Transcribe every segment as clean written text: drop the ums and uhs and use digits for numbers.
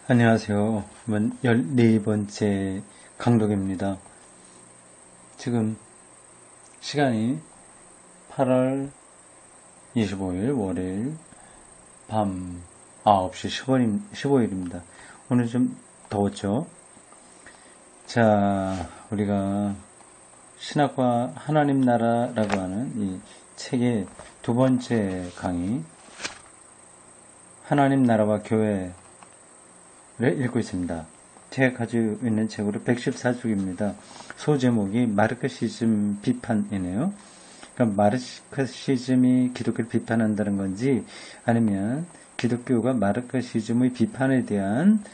안녕하세요. 14번째 강독입니다. 지금 시간이 8월 25일 월요일 밤 9시 15일입니다. 오늘 좀 더웠죠? 자, 우리가 신학과 하나님 나라라고 하는 이 책의 두 번째 강의, 하나님 나라와 교회 를 읽고 있습니다. 제가 가지고 있는 책으로 114쪽입니다. 소제목이 마르크시즘 비판이네요. 그러니까 마르크시즘이 기독교를 비판한다는 건지 아니면 기독교가 마르크시즘의 비판에 대한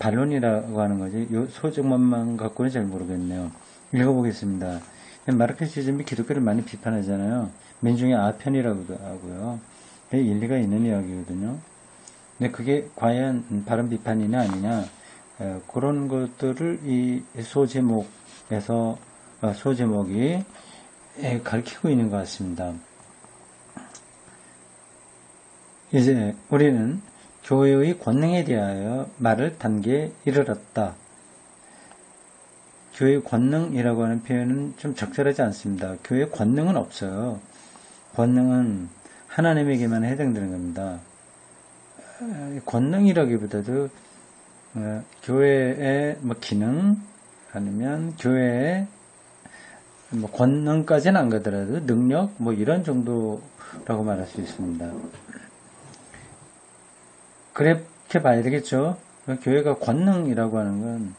반론이라고 하는 거지. 이 소제목만 갖고는 잘 모르겠네요. 읽어보겠습니다. 마르크시즘이 기독교를 많이 비판하잖아요. 민중의 아편이라고도 하고요. 일리가 있는 이야기거든요. 근데 그게 과연 바른 비판이냐 아니냐 그런 것들을 이 소제목이 가르치고 있는 것 같습니다. 이제 우리는 교회의 권능에 대하여 말을 단계에 이르렀다. 교회의 권능이라고 하는 표현은 좀 적절하지 않습니다. 교회의 권능은 없어요. 권능은 하나님에게만 해당되는 겁니다. 권능이라기보다도 교회의 기능 아니면 교회의 권능까지는 안 가더라도 능력 이런 정도라고 말할 수 있습니다. 그렇게 봐야 되겠죠. 교회가 권능이라고 하는 건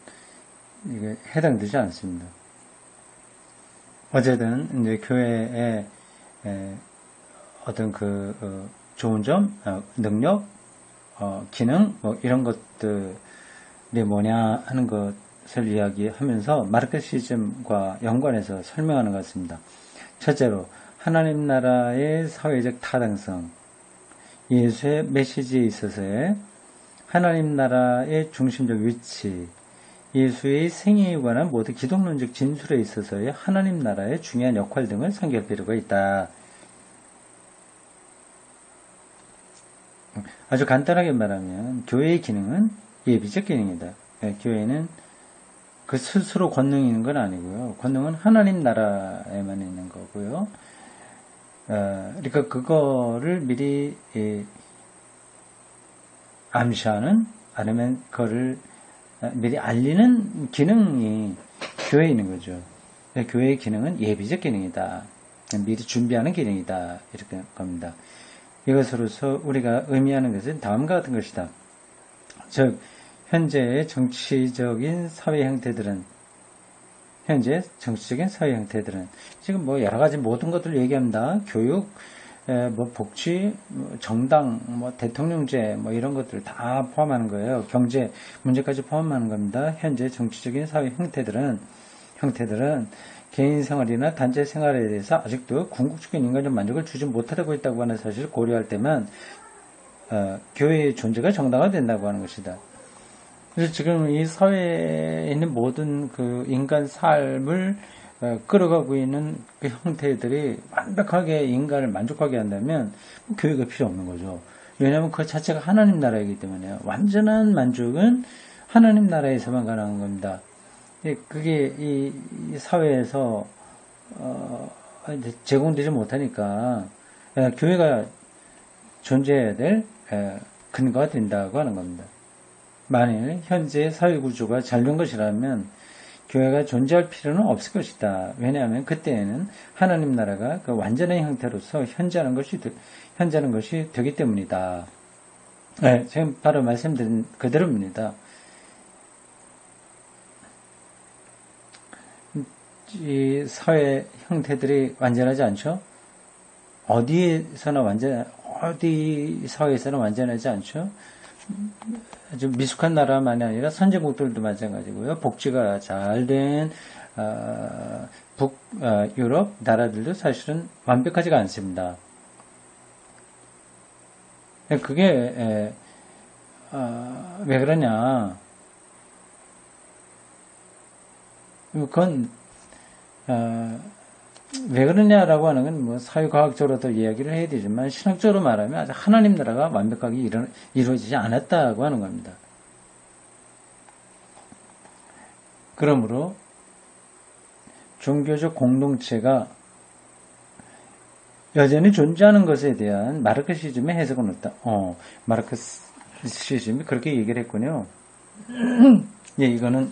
이게 해당되지 않습니다. 어쨌든 이제 교회의 어떤 좋은 점, 능력, 기능 이런 것들이 뭐냐 하는 것을 이야기하면서 마르크시즘과 연관해서 설명하는 것 같습니다. 첫째로 하나님 나라의 사회적 타당성, 예수의 메시지에 있어서의 하나님 나라의 중심적 위치, 예수의 생애에 관한 모든 기독론적 진술에 있어서의 하나님 나라의 중요한 역할 등을 상기할 필요가 있다. 아주 간단하게 말하면 교회의 기능은 예비적 기능이다. 교회는 그 스스로 권능이 있는 건 아니고요. 권능은 하나님 나라에만 있는 거고요. 그러니까 그거를 미리 암시하는 아니면 그거를 미리 알리는 기능이 교회에 있는 거죠. 교회의 기능은 예비적 기능이다. 미리 준비하는 기능이다. 이렇게 겁니다. 이것으로서 우리가 의미하는 것은 다음과 같은 것이다. 즉, 현재 정치적인 사회 형태들은 지금 여러 가지 모든 것들을 얘기합니다. 교육, 복지, 정당, 대통령제 이런 것들을 다 포함하는 거예요. 경제 문제까지 포함하는 겁니다. 현재 정치적인 사회 형태들은 개인 생활이나 단체 생활에 대해서 아직도 궁극적인 인간적 만족을 주지 못하고 있다고 하는 사실을 고려할 때만 교회의 존재가 정당화된다고 하는 것이다. 그래서 지금 이 사회에 있는 모든 그 인간 삶을 끌어가고 있는 그 형태들이 완벽하게 인간을 만족하게 한다면 교회가 필요 없는 거죠. 왜냐하면 그 자체가 하나님 나라이기 때문에요. 완전한 만족은 하나님 나라에서만 가능한 겁니다. 그게 이 사회에서 제공되지 못하니까 교회가 존재해야 될 근거가 된다고 하는 겁니다. 만일 현재 사회구조가 잘 된 것이라면 교회가 존재할 필요는 없을 것이다. 왜냐하면 그때에는 하나님 나라가 그 완전한 형태로서 현재하는 것이 되기 때문이다. 네, 지금 바로 말씀드린 그대로입니다. 이 사회 형태들이 완전하지 않죠? 어디 사회에서는 완전하지 않죠? 아주 미숙한 나라만이 아니라 선진국들도 마찬가지고요. 복지가 잘된 북유럽 나라들도 사실은 완벽하지가 않습니다. 그게 왜 그러냐? 그건 왜 그러냐라고 하는 건 뭐 사회과학적으로도 이야기를 해야 되지만 신학적으로 말하면 아직 하나님 나라가 완벽하게 이루어지지 않았다고 하는 겁니다. 그러므로 종교적 공동체가 여전히 존재하는 것에 대한 마르크시즘의 해석은 어떠? 마르크시즘이 그렇게 얘기를 했군요. 예, 이거는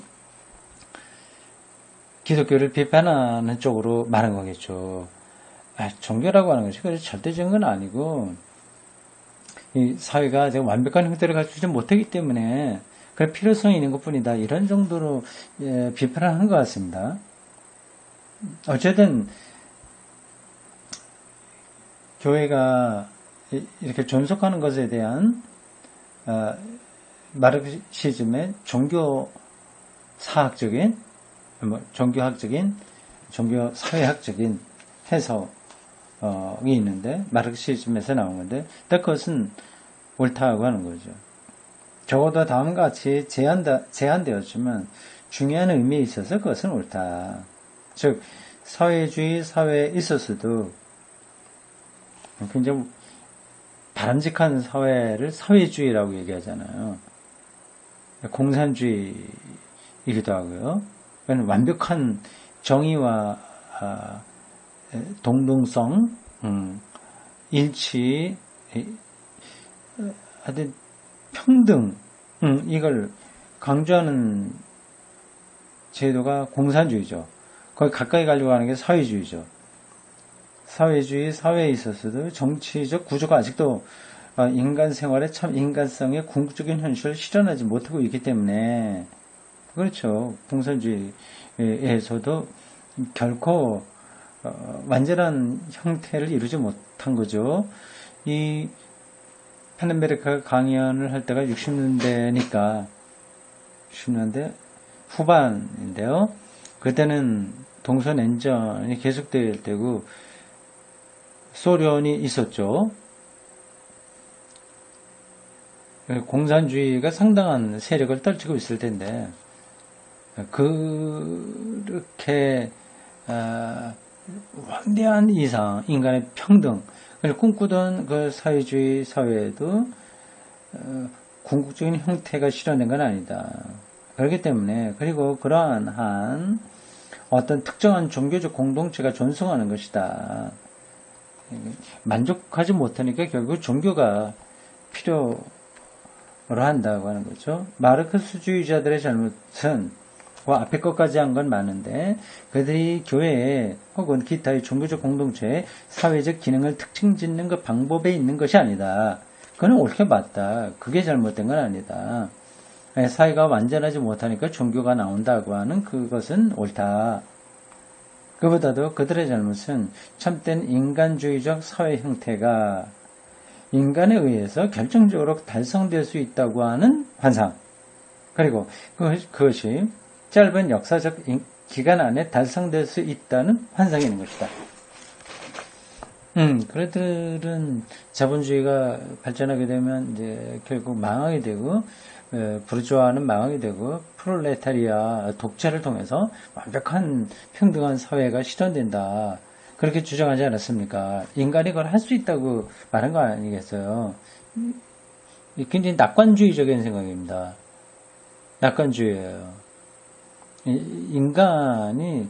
기독교를 비판하는 쪽으로 말한 거겠죠. 종교라고 하는 것이 그렇게 절대적인 건 아니고, 이 사회가 지금 완벽한 형태를 갖추지 못하기 때문에 그 필요성이 있는 것 뿐이다. 이런 정도로 비판을 한 것 같습니다. 어쨌든, 교회가 이렇게 존속하는 것에 대한 마르크시즘의 종교사학적인, 종교학적인, 종교사회학적인 해석이 있는데 마르크시즘에서 나온 건데 그것은 옳다고 하는 거죠. 적어도 다음과 같이 제한되었지만 중요한 의미에 있어서 그것은 옳다. 즉 사회주의 사회에 있어서도 굉장히 바람직한 사회를 사회주의라고 얘기하잖아요. 공산주의이기도 하고요. 완벽한 정의와 동등성, 일치, 하여튼 평등, 이걸 강조하는 제도가 공산주의죠. 거기 가까이 가려고 하는 게 사회주의죠. 사회주의 사회에 있어서도 정치적 구조가 아직도 인간 생활의 참 인간성의 궁극적인 현실을 실현하지 못하고 있기 때문에 그렇죠. 공산주의에서도 결코 완전한 형태를 이루지 못한 거죠. 이 파넨베르크가 강연을 할 때가 60년대니까 60년대 후반인데요. 그때는 동서냉전이 계속될 때고 소련이 있었죠. 공산주의가 상당한 세력을 떨치고 있을 텐데 그렇게 왕대한 이상 인간의 평등을 꿈꾸던 그 사회주의 사회에도 궁극적인 형태가 실현된 건 아니다. 그렇기 때문에 그리고 그러한 한 어떤 특정한 종교적 공동체가 존속하는 것이다. 만족하지 못하니까 결국 종교가 필요로 한다고 하는 거죠. 마르크스주의자들의 잘못은 앞에 것까지 한 건 많은데 그들이 교회에 혹은 기타의 종교적 공동체의 사회적 기능을 특징 짓는 그 방법에 있는 것이 아니다. 그건 옳게 맞다. 그게 잘못된 건 아니다. 사회가 완전하지 못하니까 종교가 나온다고 하는 그것은 옳다. 그보다도 그들의 잘못은 참된 인간주의적 사회 형태가 인간에 의해서 결정적으로 달성될 수 있다고 하는 환상. 그리고 그것이 짧은 역사적 기간 안에 달성될 수 있다는 환상이 있는 것이다. 그들은 자본주의가 발전하게 되면 이제 결국 망하게 되고 부르주아는 망하게 되고 프롤레타리아 독재를 통해서 완벽한 평등한 사회가 실현된다. 그렇게 주장하지 않았습니까? 인간이 그걸 할 수 있다고 말한 거 아니겠어요? 굉장히 낙관주의적인 생각입니다. 낙관주의예요. 인간이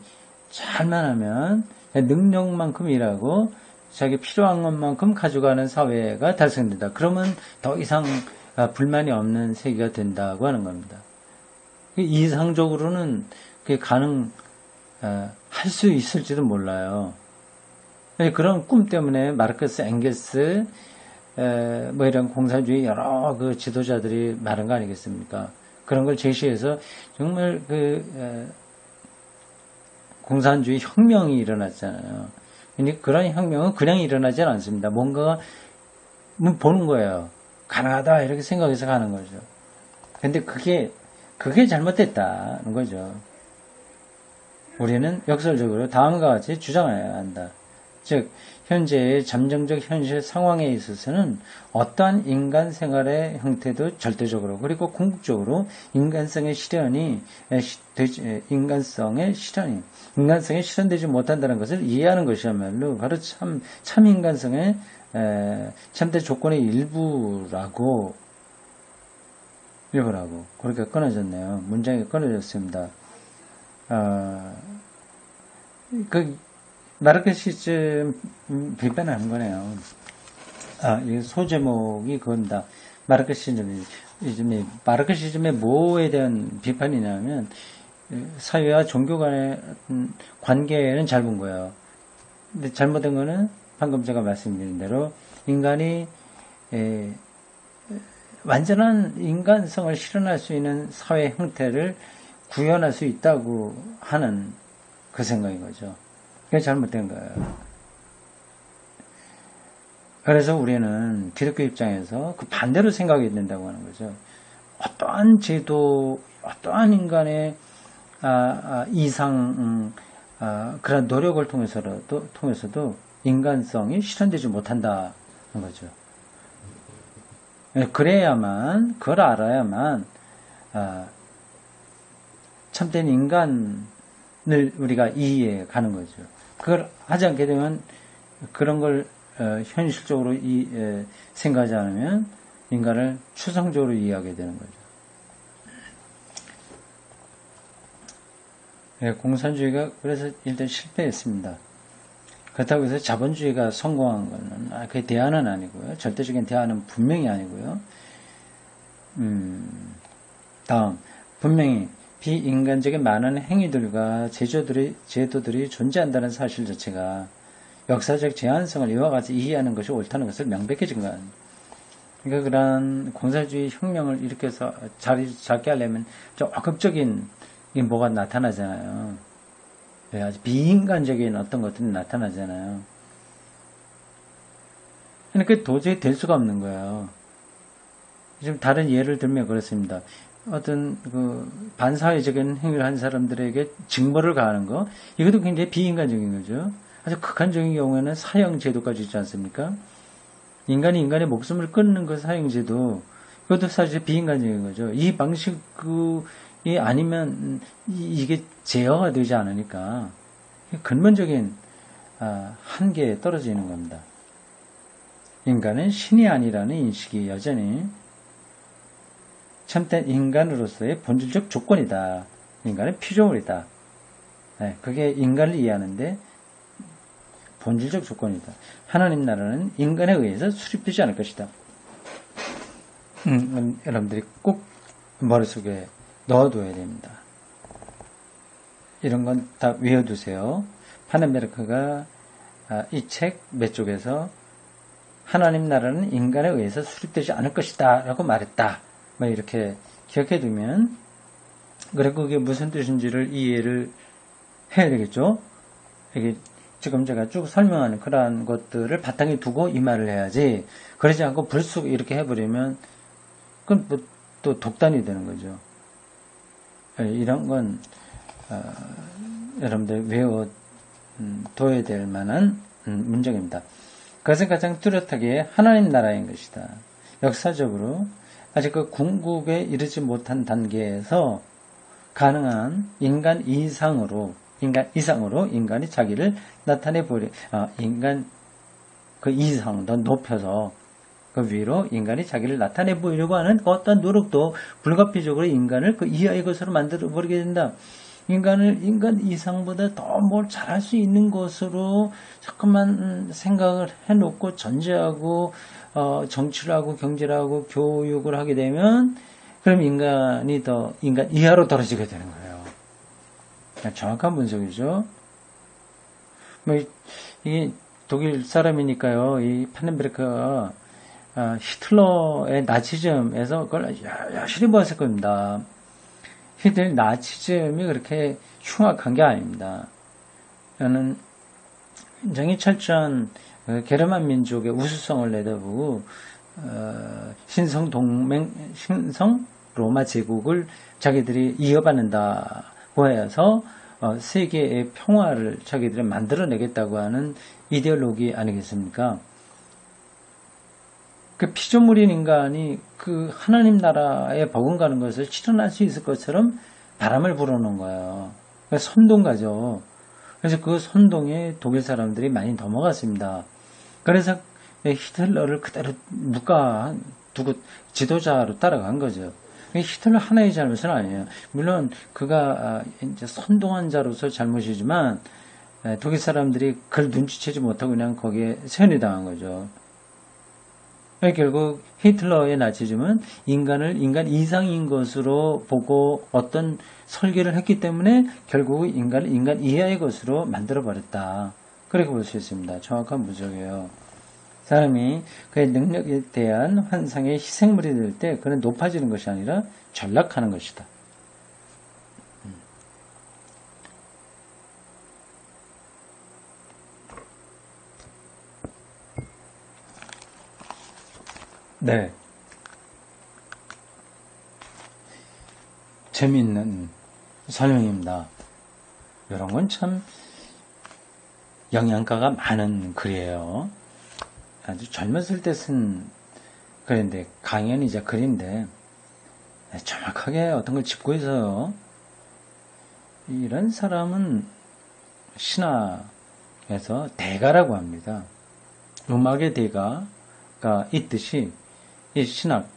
잘만 하면 능력만큼 일하고 자기 필요한 것만큼 가져가는 사회가 달성된다. 그러면 더 이상 불만이 없는 세계가 된다고 하는 겁니다. 이상적으로는 그게 가능할 수 있을지도 몰라요. 그런 꿈 때문에 마르크스, 엥겔스, 뭐 이런 공산주의 여러 그 지도자들이 말한 거 아니겠습니까? 그런 걸 제시해서 정말 공산주의 혁명이 일어났잖아요. 근데 그런 혁명은 그냥 일어나지 않습니다. 뭔가가 보는 거예요. 가능하다 이렇게 생각해서 가는 거죠. 근데 그게 잘못됐다는 거죠. 우리는 역설적으로 다음과 같이 주장해야 한다. 즉 현재의 잠정적 현실 상황에 있어서는 어떠한 인간 생활의 형태도 절대적으로 그리고 궁극적으로 인간성의 실현되지 못한다는 것을 이해하는 것이야말로 바로 참 인간성의 참된 조건의 일부라고 그렇게 끊어졌네요. 문장이 끊어졌습니다. 마르크시즘 비판하는 거네요. 이 소제목이 그겁니다. 마르크시즘의 뭐에 대한 비판이냐면 사회와 종교 간의 관계는 잘 본 거예요. 근데 잘못된 거는 방금 제가 말씀드린 대로 인간이 완전한 인간성을 실현할 수 있는 사회 형태를 구현할 수 있다고 하는 그 생각인 거죠. 그게 잘못된 거예요. 그래서 우리는 기독교 입장에서 그 반대로 생각이 된다고 하는 거죠. 어떠한 제도, 어떠한 인간의 이상 그런 노력을 통해서도 인간성이 실현되지 못한다는 거죠. 그걸 알아야만 참된 인간을 우리가 이해해 가는 거죠. 그걸 하지 않게 되면 그런 걸 현실적으로 생각하지 않으면 인간을 추상적으로 이해하게 되는 거죠. 공산주의가 그래서 일단 실패했습니다. 그렇다고 해서 자본주의가 성공한 거는 그게 대안은 아니고요. 절대적인 대안은 분명히 아니고요. 다음 분명히 비인간적인 많은 행위들과 제도들이 존재한다는 사실 자체가 역사적 제한성을 이와 같이 이해하는 것이 옳다는 것을 명백해진 것. 그러니까 그런 공산주의 혁명을 일으켜서 자리 잡게 하려면 좀 억압적인 게 뭐가 나타나잖아요. 아주 비인간적인 어떤 것들이 나타나잖아요. 그러니까 도저히 될 수가 없는 거예요. 지금 다른 예를 들면 그렇습니다. 어떤 반사회적인 행위를 한 사람들에게 징벌을 가하는 거, 이것도 굉장히 비인간적인 거죠. 아주 극한적인 경우에는 사형제도까지 있지 않습니까? 인간이 인간의 목숨을 끊는 그 사형제도, 그것도 사실 비인간적인 거죠. 이 방식이 아니면 이게 제어가 되지 않으니까 근본적인 한계에 떨어지는 겁니다. 인간은 신이 아니라는 인식이 여전히 참된 인간으로서의 본질적 조건이다. 인간은 피조물이다. 그게 인간을 이해하는데 본질적 조건이다. 하나님 나라는 인간에 의해서 수립되지 않을 것이다. 여러분들이 꼭 머릿속에 넣어둬야 됩니다. 이런 건 다 외워두세요. 파넨베르크가 이 책 몇 쪽에서 하나님 나라는 인간에 의해서 수립되지 않을 것이다 라고 말했다. 뭐 이렇게 기억해 두면, 그리고 그게 무슨 뜻인지를 이해를 해야 되겠죠. 이게 지금 제가 쭉 설명하는 그러한 것들을 바탕에 두고 이 말을 해야지, 그러지 않고 불쑥 이렇게 해버리면 그건 뭐 또 독단이 되는 거죠. 이런 건 여러분들 외워둬야 될 만한 문장입니다. 그것은 가장 뚜렷하게 하나님 나라인 것이다. 역사적으로 아직 그 궁극에 이르지 못한 단계에서 가능한 인간 이상으로 인간이 자기를 나타내 보려, 인간 그 이상 더 높여서 그 위로 인간이 자기를 나타내 보이려고 하는 어떤 노력도 불가피적으로 인간을 그 이하의 것으로 만들어 버리게 된다. 인간 이상보다 더 뭘 잘할 수 있는 것으로 자꾸만 생각을 해놓고 전제하고 정치를 하고 경제를 하고 교육을 하게 되면, 그럼 인간 이하로 떨어지게 되는 거예요. 정확한 분석이죠. 이게 독일 사람이니까요. 이 파넨베르크가 히틀러의 나치즘에서 그걸 열심히 보았을 겁니다. 히틀러 나치즘이 그렇게 흉악한 게 아닙니다. 저는 굉장히 철저한 게르만 민족의 우수성을 내다보고 신성 로마 제국을 자기들이 이어받는다고 해서 세계의 평화를 자기들이 만들어내겠다고 하는 이데올로기 아니겠습니까? 그 피조물인 인간이 그 하나님 나라에 버금가는 것을 실현할 수 있을 것처럼 바람을 불어넣은 거예요. 그러니까 선동가죠. 그래서 그 선동에 독일 사람들이 많이 넘어갔습니다. 그래서 히틀러를 그대로 두고 지도자로 따라간 거죠. 히틀러 하나의 잘못은 아니에요. 물론 그가 이제 선동한 자로서 잘못이지만 독일 사람들이 그걸 눈치채지 못하고 그냥 거기에 세뇌 당한 거죠. 결국 히틀러의 나치즘은 인간을 인간 이상인 것으로 보고 어떤 설계를 했기 때문에 결국 인간을 인간 이하의 것으로 만들어버렸다. 그렇게 볼 수 있습니다. 정확한 무적이에요. 사람이 그의 능력에 대한 환상의 희생물이 될 때 그는 높아지는 것이 아니라 전락하는 것이다. 네. 재미있는 설명입니다. 이런 건 참 영양가가 많은 글이에요. 아주 젊었을 때 쓴 글인데, 강연이자 글인데, 정확하게 어떤 걸 짚고 있어요. 이런 사람은 신학에서 대가라고 합니다. 음악의 대가가 있듯이 이 신학,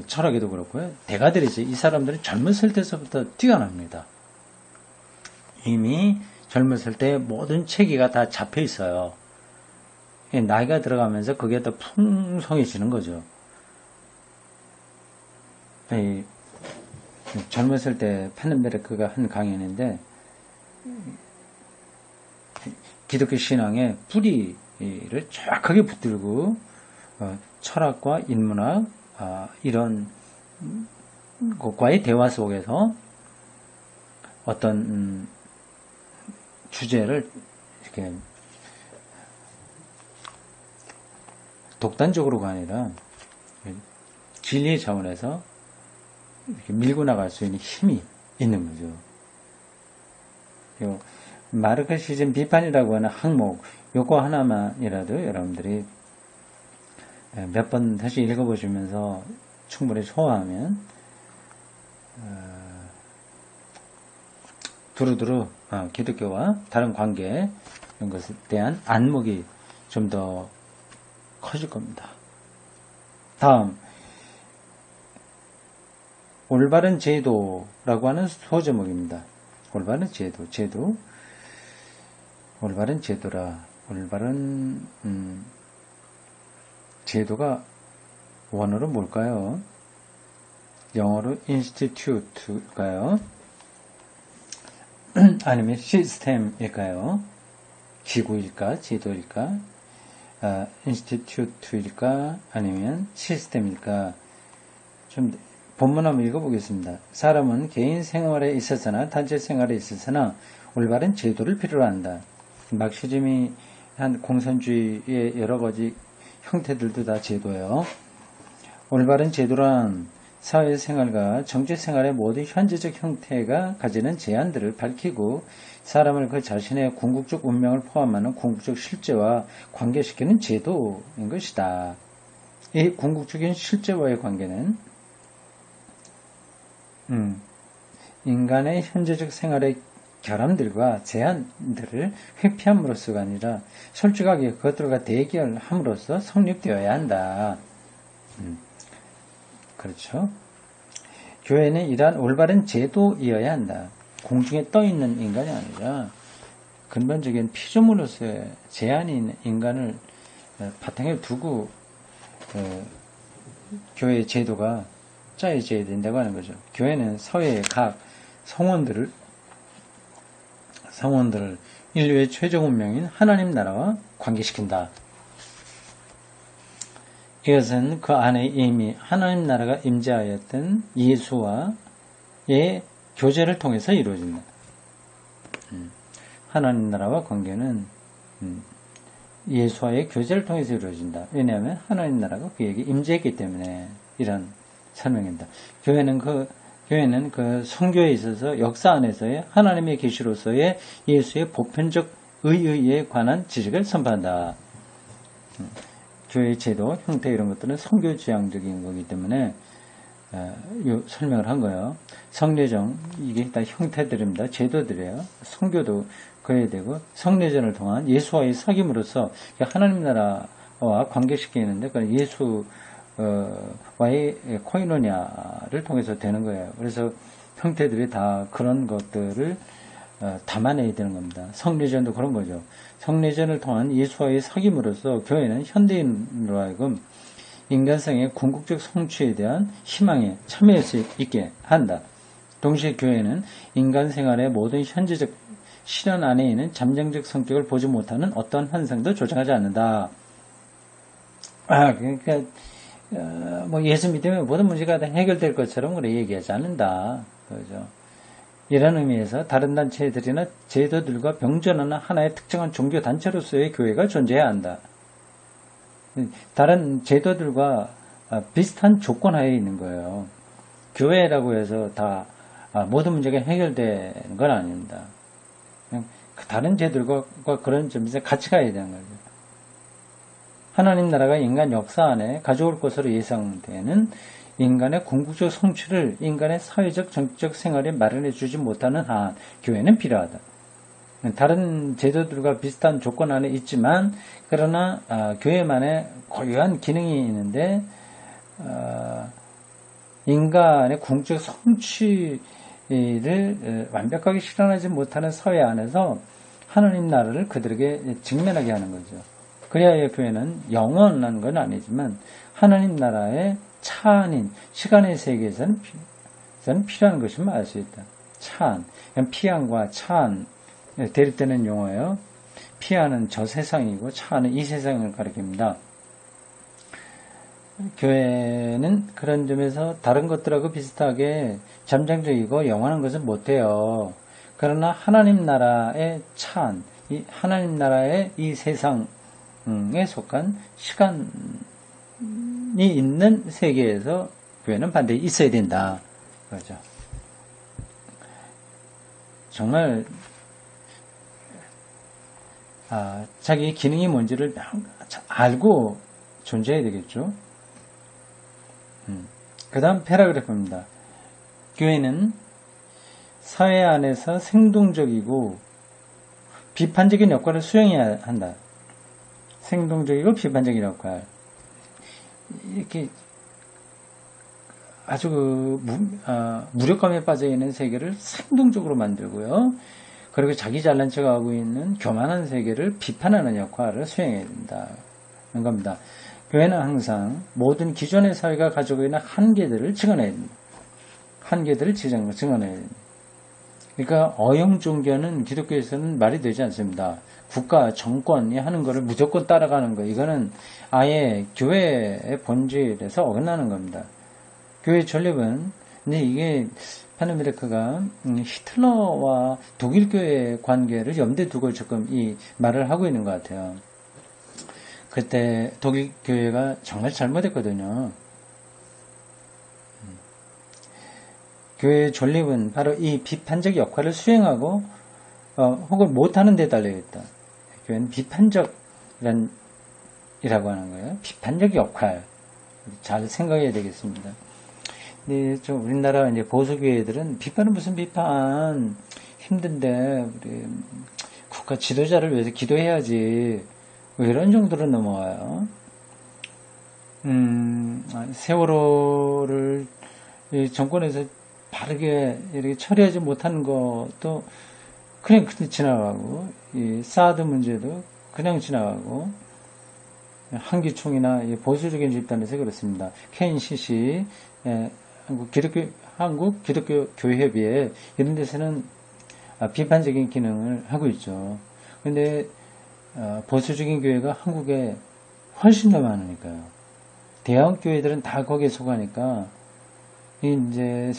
철학에도 그렇고요. 대가들이지. 이 사람들은 젊었을 때서부터 뛰어납니다. 이미 젊었을 때 모든 체계가 다 잡혀 있어요. 나이가 들어가면서 그게 더 풍성해지는 거죠. 젊었을 때 파넨베르크가 한 강연인데 기독교 신앙의 뿌리를 정확하게 붙들고 철학과 인문학 이런 것과의 대화 속에서 어떤 주제를 이렇게 독단적으로가 아니라 진리의 차원에서 이렇게 밀고 나갈 수 있는 힘이 있는 거죠. 마르크시즘 비판이라고 하는 항목, 요거 하나만이라도 여러분들이 몇 번 다시 읽어보시면서 충분히 소화하면 두루두루 기독교와 다른 관계 이런 것에 대한 안목이 좀 더 커질 겁니다. 다음, 올바른 제도라고 하는 소제목입니다. 올바른 제도. 올바른 제도라. 올바른 제도가 원어로 뭘까요? 영어로 institute일까요? 아니면 시스템일까요? 기구일까? 제도일까? institute일까? 아니면 시스템일까? 좀 본문 한번 읽어보겠습니다. 사람은 개인 생활에 있어서나 단체 생활에 있어서나 올바른 제도를 필요로 한다. 막시즘이 한 공산주의의 여러 가지 형태들도 다 제도예요. 올바른 제도란 사회생활과 정치생활의 모든 현재적 형태가 가지는 제한들을 밝히고 사람을 그 자신의 궁극적 운명을 포함하는 궁극적 실제와 관계시키는 제도인 것이다. 이 궁극적인 실제와의 관계는 인간의 현재적 생활의 결함들과 제한들을 회피함으로써가 아니라 솔직하게 그것들과 대결함으로써 성립되어야 한다. 그렇죠. 교회는 이러한 올바른 제도이어야 한다. 공중에 떠있는 인간이 아니라 근본적인 피조물로서의 제한이 있는 인간을 바탕에 두고 교회의 제도가 짜여져야 된다고 하는 거죠. 교회는 사회의 각 성원들을 인류의 최종 운명인 하나님 나라와 관계시킨다. 이것은 그 안에 이미 하나님 나라가 임재하였던 예수와의 교제를 통해서 이루어진다. 하나님 나라와 관계는 예수와의 교제를 통해서 이루어진다. 왜냐하면 하나님 나라가 그에게 임재했기 때문에 이런 설명입니다. 교회는 그 교회는 그 선교에 있어서 역사 안에서의 하나님의 계시로서의 예수의 보편적 의의에 관한 지식을 선포한다. 교회의 제도, 형태 이런 것들은 선교지향적인 거기 때문에 설명을 한 거예요. 성례정, 이게 다 형태들입니다. 제도들이에요. 선교도 그래야 되고, 성례전을 통한 예수와의 사귐으로서 하나님 나라와 관계시키는데, 예수와의 코이노냐를 통해서 되는 거예요. 그래서 형태들이 다 그런 것들을 담아내야 되는 겁니다. 성례전도 그런 거죠. 성례전을 통한 예수와의 사귐으로서 교회는 현대인으로 하여금 인간성의 궁극적 성취에 대한 희망에 참여할 수 있게 한다. 동시에 교회는 인간 생활의 모든 현재적 실현 안에 있는 잠정적 성격을 보지 못하는 어떤 현상도 조장하지 않는다. 그러니까 예수 믿으면 모든 문제가 다 해결될 것처럼 그래 얘기하지 않는다. 그죠? 이런 의미에서 다른 단체들이나 제도들과 병존하는 하나의 특정한 종교 단체로서의 교회가 존재해야 한다. 다른 제도들과 비슷한 조건 하에 있는 거예요. 교회라고 해서 다 모든 문제가 해결되는 건 아닙니다. 다른 제도들과 그런 점에서 같이 가야 되는 거죠. 하나님 나라가 인간 역사 안에 가져올 것으로 예상되는 인간의 궁극적 성취를 인간의 사회적 정치적 생활에 마련해 주지 못하는 한 교회는 필요하다. 다른 제도들과 비슷한 조건 안에 있지만 그러나 교회만의 고유한 기능이 있는데 인간의 궁극적 성취를 완벽하게 실현하지 못하는 사회 안에서 하나님 나라를 그들에게 직면하게 하는 거죠. 그래야 교회는 영원한 건 아니지만 하나님 나라의 차안인 시간의 세계에서는 필요한 것임을 알 수 있다. 차안, 피안과 차안 대립되는 용어예요. 피안은 저 세상이고 차안은 이 세상을 가리킵니다. 교회는 그런 점에서 다른 것들하고 비슷하게 잠정적이고 영원한 것은 못해요. 그러나 하나님 나라의 차안, 하나님 나라의 이 세상에 속한 시간이 있는 세계에서 교회는 반드시 있어야 된다. 그렇죠. 정말 자기 기능이 뭔지를 알고 존재해야 되겠죠. 그 다음 패러그래프입니다. 교회는 사회 안에서 생동적이고 비판적인 역할을 수행해야 한다. 생동적이고 비판적인 역할. 이렇게 아주 무력감에 빠져있는 세계를 생동적으로 만들고요. 그리고 자기 잘난 척하고 있는 교만한 세계를 비판하는 역할을 수행해야 된다는 겁니다. 교회는 항상 모든 기존의 사회가 가지고 있는 한계들을 증언해야 됩니다. 한계들을 증언해야 됩니다. 그러니까 어영 종교는 기독교에서는 말이 되지 않습니다. 국가, 정권이 하는 것을 무조건 따라가는 거, 이거는 아예 교회의 본질에서 어긋나는 겁니다. 교회 전립은, 근데 이게 파누메르크가 히틀러와 독일 교회의 관계를 염두에 두고 조금 이 말을 하고 있는 것 같아요. 그때 독일 교회가 정말 잘못했거든요. 교회의 존립은 바로 이 비판적 역할을 수행하고 혹은 못하는 데 달려있다. 교회는 비판적이라고 하는 거예요. 비판적 역할. 잘 생각해야 되겠습니다. 근데 좀 우리나라 이제 보수교회들은 비판은 무슨 비판, 힘든데 우리 국가 지도자를 위해서 기도해야지, 뭐 이런 정도로 넘어와요. 세월호를 정권에서 바르게 이렇게 처리하지 못하는 것도 그냥 지나가고, 이 사드 문제도 그냥 지나가고, 한기총이나 보수적인 집단에서 그렇습니다. KNCC, 한국 기독교 교회협의회 이런 데서는 비판적인 기능을 하고 있죠. 근데 보수적인 교회가 한국에 훨씬 더 많으니까요. 대형 교회들은 다 거기에 속하니까 이제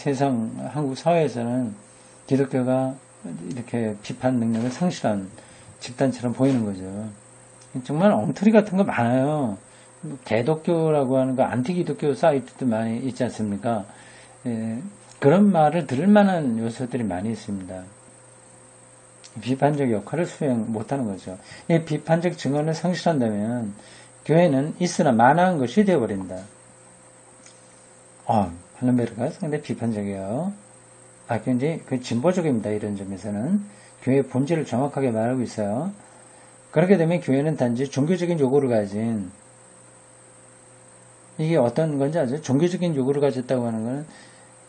한국 사회에서는 기독교가 이렇게 비판 능력을 상실한 집단처럼 보이는 거죠. 정말 엉터리 같은 거 많아요. 개독교라고 하는 거 안티기독교 사이트도 많이 있지 않습니까? 그 그런 말을 들을 만한 요소들이 많이 있습니다. 비판적 역할을 수행 못하는 거죠. 이 비판적 증언을 상실한다면 교회는 있으나 마나한 것이 되어버린다. 팔렌베르가 상당히 비판적이에요. 굉장히 진보적입니다. 이런 점에서는. 교회의 본질을 정확하게 말하고 있어요. 그렇게 되면 교회는 단지 종교적인 요구를 가진, 이게 어떤 건지 아죠? 종교적인 요구를 가졌다고 하는 거는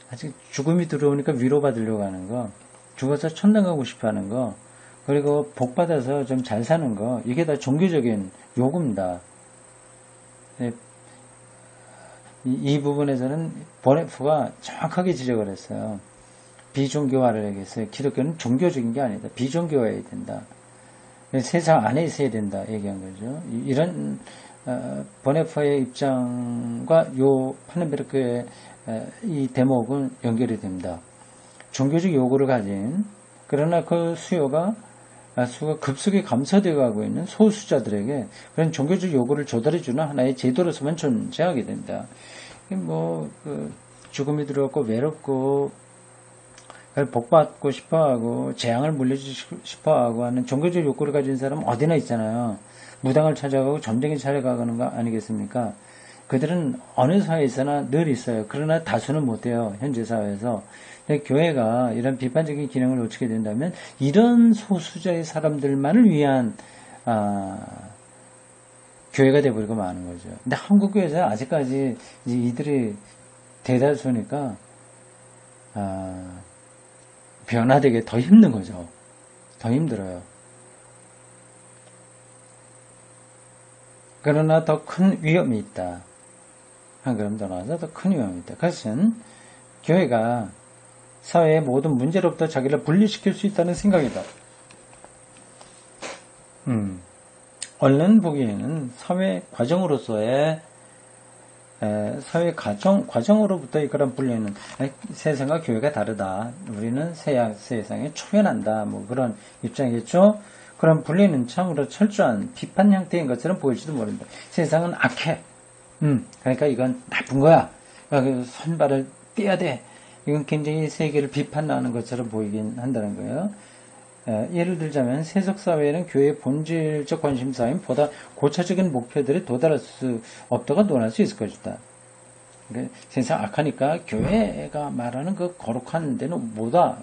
아직 죽음이 들어오니까 위로받으려고 하는 거, 죽어서 천당 가고 싶어 하는 거, 그리고 복받아서 좀 잘 사는 거, 이게 다 종교적인 요구입니다. 이 부분에서는 보네프가 정확하게 지적을 했어요. 비종교화를 얘기했어요. 기독교는 종교적인 게 아니다. 비종교화해야 된다. 세상 안에 있어야 된다 얘기한 거죠. 이런 보네프의 입장과 요 팔렌베르크의 이 대목은 연결이 됩니다. 종교적 요구를 가진, 그러나 그 수가 급속히 감소되어 가고 있는 소수자들에게 그런 종교적 요구를 조달해주는 하나의 제도로서만 존재하게 된다. 죽음이 들어왔고 외롭고 복받고 싶어하고 재앙을 물려주고 싶어하고 하는 종교적 욕구를 가진 사람은 어디나 있잖아요. 무당을 찾아가고 점쟁이 찾아가는 거 아니겠습니까? 그들은 어느 사회에서나 늘 있어요. 그러나 다수는 못해요. 현재 사회에서. 근데 교회가 이런 비판적인 기능을 놓치게 된다면 이런 소수자의 사람들만을 위한 교회가 되어버리고 마는 거죠. 근데 한국 교회에서는 아직까지 이들이 대다수니까 변화되기 더 힘든 거죠. 더 힘들어요. 그러나 더 큰 위험이 있다. 한 걸음 더 나아서 더 큰 위험이 있다. 그것은 교회가 사회의 모든 문제로부터 자기를 분리시킬 수 있다는 생각이다. 얼른 보기에는 사회 과정으로서의 사회 과정으로부터 그런 분리는 세상과 교회가 다르다. 우리는 세상에 초연한다. 그런 입장이겠죠. 그런 분리는 참으로 철저한 비판 형태인 것처럼 보일지도 모른다. 세상은 악해. 그러니까 이건 나쁜 거야. 선발을 떼야 돼. 이건 굉장히 세계를 비판하는 것처럼 보이긴 한다는 거예요. 예를 들자면 세속사회에는 교회의 본질적 관심사인 보다 고차적인 목표들에 도달할 수 없다고 논할 수 있을 것이다. 그러니까 세상 악하니까 교회가 말하는 그 거룩한 데는 뭐다.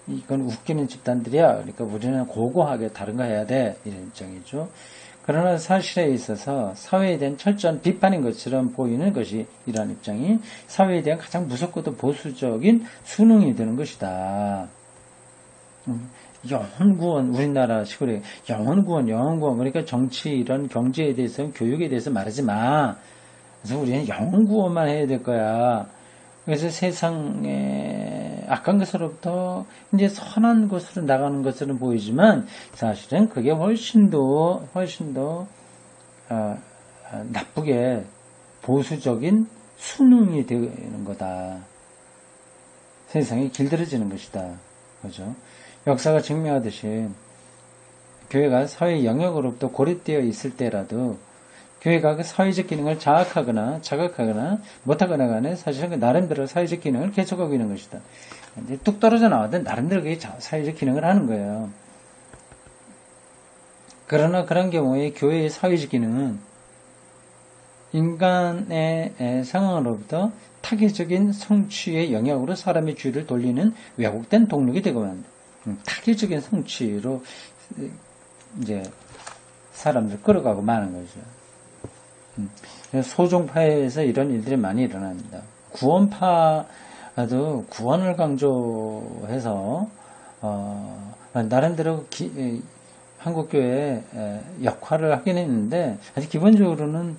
이건 웃기는 집단들이야. 그러니까 우리는 고고하게 다른 거 해야 돼. 이런 입장이죠. 그러나 사실에 있어서 사회에 대한 철저한 비판인 것처럼 보이는 것이 이러한 입장이 사회에 대한 가장 무섭고도 보수적인 수능이 되는 것이다. 영혼구원, 우리나라 식으로 영혼구원, 그러니까 정치, 이런 경제에 대해서, 교육에 대해서 말하지 마. 그래서 우리는 영혼구원만 해야 될 거야. 그래서 세상의 악한 것으로부터 이제 선한 것으로 나가는 것으로 보이지만 사실은 그게 훨씬 더 나쁘게 보수적인 수능이 되는 거다. 세상이 길들여지는 것이다. 그죠? 역사가 증명하듯이 교회가 사회 영역으로부터 고립되어 있을 때라도 교회가 그 사회적 기능을 자각하거나 못하거나 간에 사실은 그 나름대로 사회적 기능을 계속하고 있는 것이다. 이제 뚝 떨어져 나와도 나름대로 그게 사회적 기능을 하는 거예요. 그러나 그런 경우에 교회의 사회적 기능은 인간의 상황으로부터 타개적인 성취의 영역으로 사람의 주의를 돌리는 왜곡된 동력이 되고 맙니다. 타개적인 성취로 이제 사람들 끌어가고 마는 거죠. 소종파에서 이런 일들이 많이 일어납니다. 구원파도 구원을 강조해서 나름대로 한국교회의 역할을 하긴 했는데 아직 기본적으로는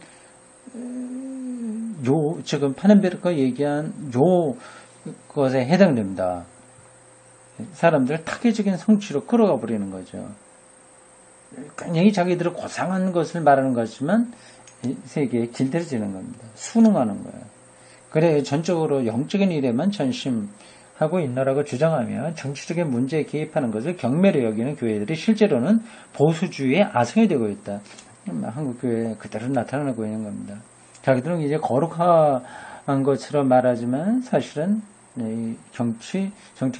지금 파넨베르크가 얘기한 것에 해당됩니다. 사람들을 타개적인 성취로 끌어가 버리는 거죠. 굉장히 자기들의 고상한 것을 말하는 것이지만 세계에 길들여지는 겁니다. 순응하는 거예요. 그래 전적으로 영적인 일에만 전심하고 있노라고 주장하며 정치적인 문제에 개입하는 것을 경멸히 여기는 교회들이 실제로는 보수주의의 아성이 되고 있다. 한국교회에 그대로 나타나고 있는 겁니다. 자기들은 이제 거룩한 것처럼 말하지만 사실은 이 정치,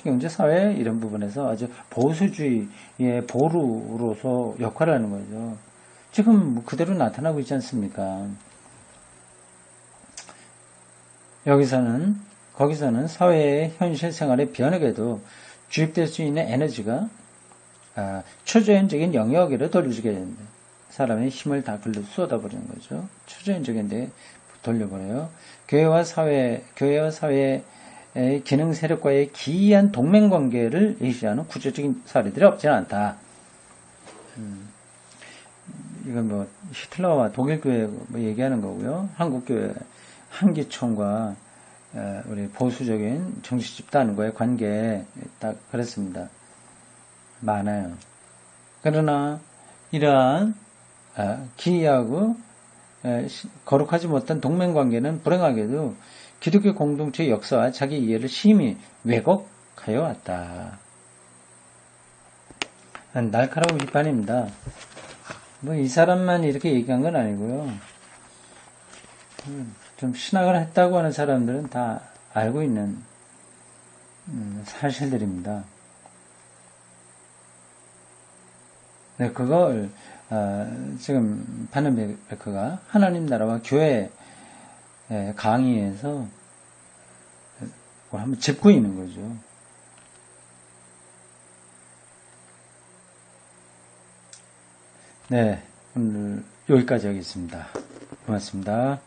경제, 사회 이런 부분에서 아주 보수주의의 보루로서 역할을 하는 거죠. 지금 그대로 나타나고 있지 않습니까? 거기서는 사회의 현실 생활의 변혁에도 주입될 수 있는 에너지가 초자연적인 영역으로 돌려주게 된다. 사람의 힘을 다 글로 쏟아버리는 거죠. 초자연적인 데 돌려버려요. 교회와 사회의 기능 세력과의 기이한 동맹관계를 예시하는 구체적인 사례들이 없지는 않다. 이건 뭐 히틀러와 독일교회 뭐 얘기하는 거고요. 한국교회 한기총과 우리 보수적인 정치 집단과의 관계 딱 그렇습니다. 많아요. 그러나 이러한 기이하고 거룩하지 못한 동맹관계는 불행하게도 기독교 공동체의 역사와 자기 이해를 심히 왜곡하여 왔다. 날카로운 비판입니다. 뭐 이 사람만 이렇게 얘기한 건 아니고요. 좀 신학을 했다고 하는 사람들은 다 알고 있는 사실들입니다. 네, 그걸 지금 바는베크가 하나님 나라와 교회 강의에서 한번 짚고 있는 거죠. 네, 오늘 여기까지 하겠습니다. 고맙습니다.